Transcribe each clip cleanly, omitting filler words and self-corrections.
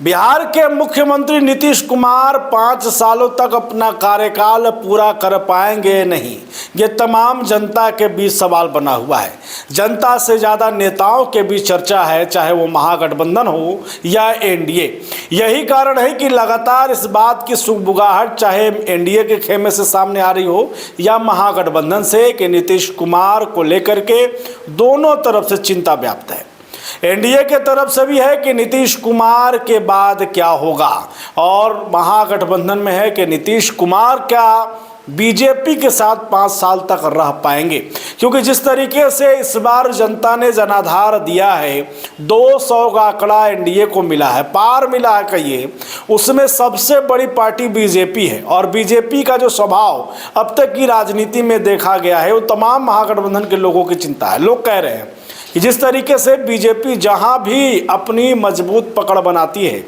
बिहार के मुख्यमंत्री नीतीश कुमार 5 सालों तक अपना कार्यकाल पूरा कर पाएंगे नहीं, ये तमाम जनता के बीच सवाल बना हुआ है। जनता से ज़्यादा नेताओं के बीच चर्चा है, चाहे वो महागठबंधन हो या एनडीए। यही कारण है कि लगातार इस बात की सुगबुगाहट चाहे एनडीए के खेमे से सामने आ रही हो या महागठबंधन से कि नीतीश कुमार को लेकर के दोनों तरफ से चिंता व्याप्त है। एनडीए के तरफ से भी है कि नीतीश कुमार के बाद क्या होगा, और महागठबंधन में है कि नीतीश कुमार क्या बीजेपी के साथ 5 साल तक रह पाएंगे। क्योंकि जिस तरीके से इस बार जनता ने जनाधार दिया है, 200 का आंकड़ा एनडीए को मिला है, पार मिला है कहिए, उसमें सबसे बड़ी पार्टी बीजेपी है। और बीजेपी का जो स्वभाव अब तक की राजनीति में देखा गया है, वो तमाम महागठबंधन के लोगों की चिंता है। लोग कह रहे हैं कि जिस तरीके से बीजेपी जहां भी अपनी मजबूत पकड़ बनाती है,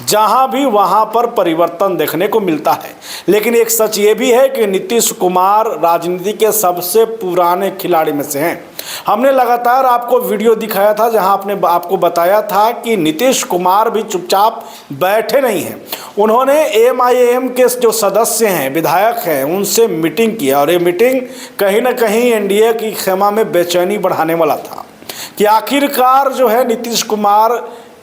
जहां भी वहां पर परिवर्तन देखने को मिलता है। लेकिन एक सच ये भी है कि नीतीश कुमार राजनीति के सबसे पुराने खिलाड़ी में से हैं। हमने लगातार आपको वीडियो दिखाया था जहां आपको बताया था कि नीतीश कुमार भी चुपचाप बैठे नहीं हैं। उन्होंने एमआईएम के जो सदस्य हैं, विधायक हैं, उनसे मीटिंग किया, और ये मीटिंग कहीं ना कहीं एनडीए की खेमा में बेचैनी बढ़ाने वाला था कि आखिरकार जो है नीतीश कुमार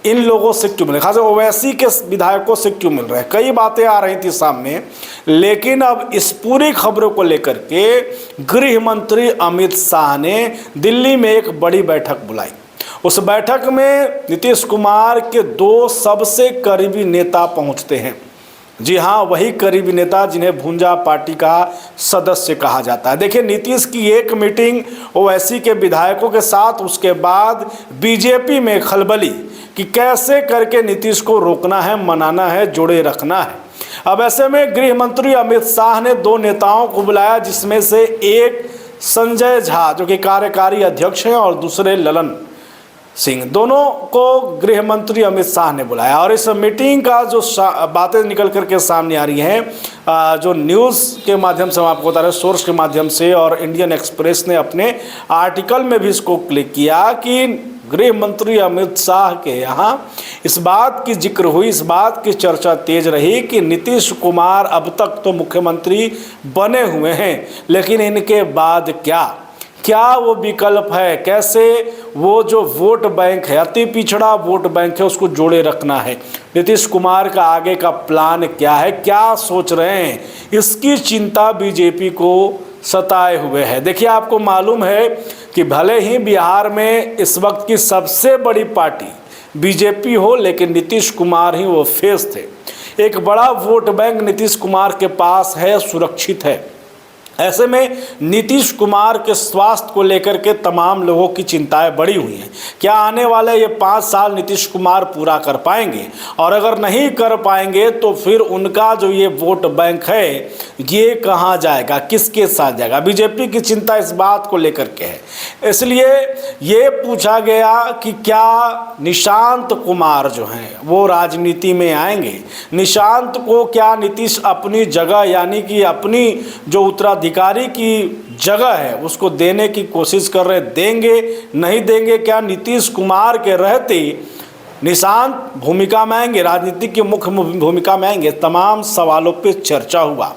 इन लोगों से क्यों मिल रहे, खासकर ओवैसी के विधायकों से क्यों मिल रहे हैं। कई बातें आ रही थी सामने, लेकिन अब इस पूरी खबरों को लेकर के गृह मंत्री अमित शाह ने दिल्ली में एक बड़ी बैठक बुलाई। उस बैठक में नीतीश कुमार के 2 सबसे करीबी नेता पहुंचते हैं। जी हाँ, वही करीबी नेता जिन्हें भुंजा पार्टी का सदस्य कहा जाता है। देखिए, नीतीश की एक मीटिंग ओवैसी के विधायकों के साथ, उसके बाद बीजेपी में खलबली कि कैसे करके नीतीश को रोकना है, मनाना है, जोड़े रखना है। अब ऐसे में गृह मंत्री अमित शाह ने 2 नेताओं को बुलाया, जिसमें से एक संजय झा जो कि कार्यकारी अध्यक्ष हैं और दूसरे ललन सिंह, दोनों को गृह मंत्री अमित शाह ने बुलाया। और इस मीटिंग का जो बातें निकल करके सामने आ रही हैं, जो न्यूज़ के माध्यम से हम आपको बता रहे हैं, सोर्स के माध्यम से, और इंडियन एक्सप्रेस ने अपने आर्टिकल में भी इसको क्लिक किया कि गृह मंत्री अमित शाह के यहाँ इस बात की जिक्र हुई, इस बात की चर्चा तेज रही कि नीतीश कुमार अब तक तो मुख्यमंत्री बने हुए हैं, लेकिन इनके बाद क्या वो विकल्प है, कैसे वो जो वोट बैंक है, अति पिछड़ा वोट बैंक है, उसको जोड़े रखना है। नीतीश कुमार का आगे का प्लान क्या है, क्या सोच रहे हैं, इसकी चिंता बीजेपी को सताए हुए है। देखिए, आपको मालूम है कि भले ही बिहार में इस वक्त की सबसे बड़ी पार्टी बीजेपी हो, लेकिन नीतीश कुमार ही वो फेस थे। एक बड़ा वोट बैंक नीतीश कुमार के पास है, सुरक्षित है। ऐसे में नीतीश कुमार के स्वास्थ्य को लेकर के तमाम लोगों की चिंताएं बढ़ी हुई हैं। क्या आने वाले ये 5 साल नीतीश कुमार पूरा कर पाएंगे, और अगर नहीं कर पाएंगे तो फिर उनका जो ये वोट बैंक है ये कहाँ जाएगा, किसके साथ जाएगा। बीजेपी की चिंता इस बात को लेकर के है। इसलिए ये पूछा गया कि क्या निशांत कुमार जो हैं वो राजनीति में आएंगे। निशांत को क्या नीतीश अपनी जगह, यानी कि अपनी जो उत्तराधिकारी की जगह है उसको देने की कोशिश कर रहे, देंगे नहीं देंगे। क्या नीतीश कुमार के रहते निशांत भूमिका में आएंगे, राजनीति की मुख्य भूमिका में आएंगे। तमाम सवालों पे चर्चा हुआ।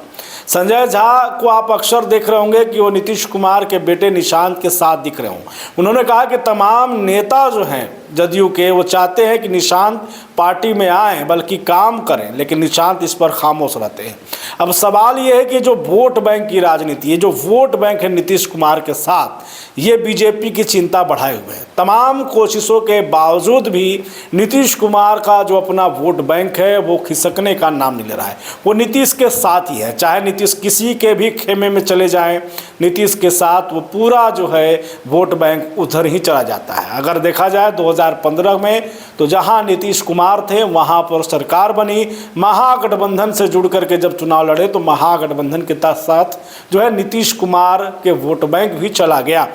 संजय झा को आप अक्सर देख रहे होंगे कि वो नीतीश कुमार के बेटे निशांत के साथ दिख रहे हों। उन्होंने कहा कि तमाम नेता जो हैं जदयू के, वो चाहते हैं कि निशांत पार्टी में आएँ, बल्कि काम करें, लेकिन निशांत इस पर खामोश रहते हैं। अब सवाल ये है कि जो वोट बैंक की राजनीति है, जो वोट बैंक है नीतीश कुमार के साथ, ये बीजेपी की चिंता बढ़ाए हुए है। तमाम कोशिशों के बावजूद भी नीतीश कुमार का जो अपना वोट बैंक है वो खिसकने का नाम नहीं ले रहा है। वो नीतीश के साथ ही है, चाहे नीतीश किसी के भी खेमे में चले जाएं, नीतीश के साथ वो पूरा जो है वोट बैंक उधर ही चला जाता है। अगर देखा जाए 2015 में तो जहां नीतीश कुमार थे वहां पर सरकार बनी, महागठबंधन से जुड़ करके जब चुनाव लड़े तो महागठबंधन के साथ जो है नीतीश कुमार के वोट बैंक भी चला गया।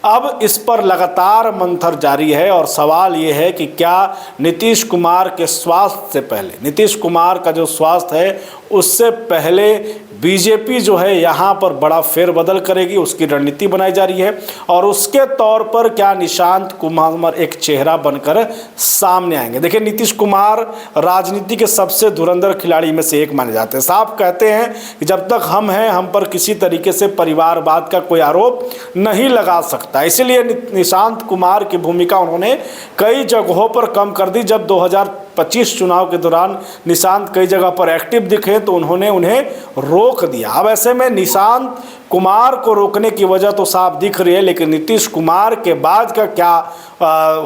अब इस पर लगातार मंथर जारी है, और सवाल ये है कि क्या नीतीश कुमार के स्वास्थ्य से पहले, नीतीश कुमार का जो स्वास्थ्य है उससे पहले बीजेपी जो है यहाँ पर बड़ा फेरबदल करेगी, उसकी रणनीति बनाई जा रही है और उसके तौर पर क्या निशांत कुमार एक चेहरा बनकर सामने आएंगे। देखिए, नीतीश कुमार राजनीति के सबसे धुरंधर खिलाड़ी में से एक माने जाते हैं। साफ कहते हैं कि जब तक हम हैं, हम पर किसी तरीके से परिवारवाद का कोई आरोप नहीं लगा सकता। इसीलिए निशांत कुमार की भूमिका उन्होंने कई जगहों पर कम कर दी। जब 2025 चुनाव के दौरान निशांत कई जगह पर एक्टिव दिखे तो उन्होंने उन्हें रोक दिया। अब ऐसे में निशांत कुमार को रोकने की वजह तो साफ दिख रही है, लेकिन नीतीश कुमार के बाद का क्या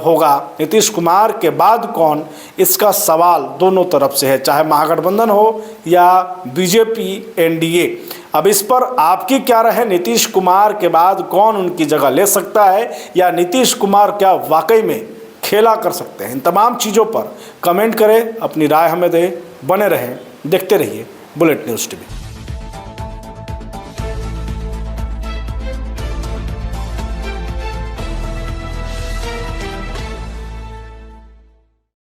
होगा, नीतीश कुमार के बाद कौन, इसका सवाल दोनों तरफ से है, चाहे महागठबंधन हो या बीजेपी एनडीए। अब इस पर आपकी क्या राय है? नीतीश कुमार के बाद कौन उनकी जगह ले सकता है, या नीतीश कुमार क्या वाकई में खेला कर सकते हैं? इन तमाम चीज़ों पर कमेंट करें, अपनी राय हमें दें। बने रहें, देखते रहिए बुलेट न्यूज़ टीवी।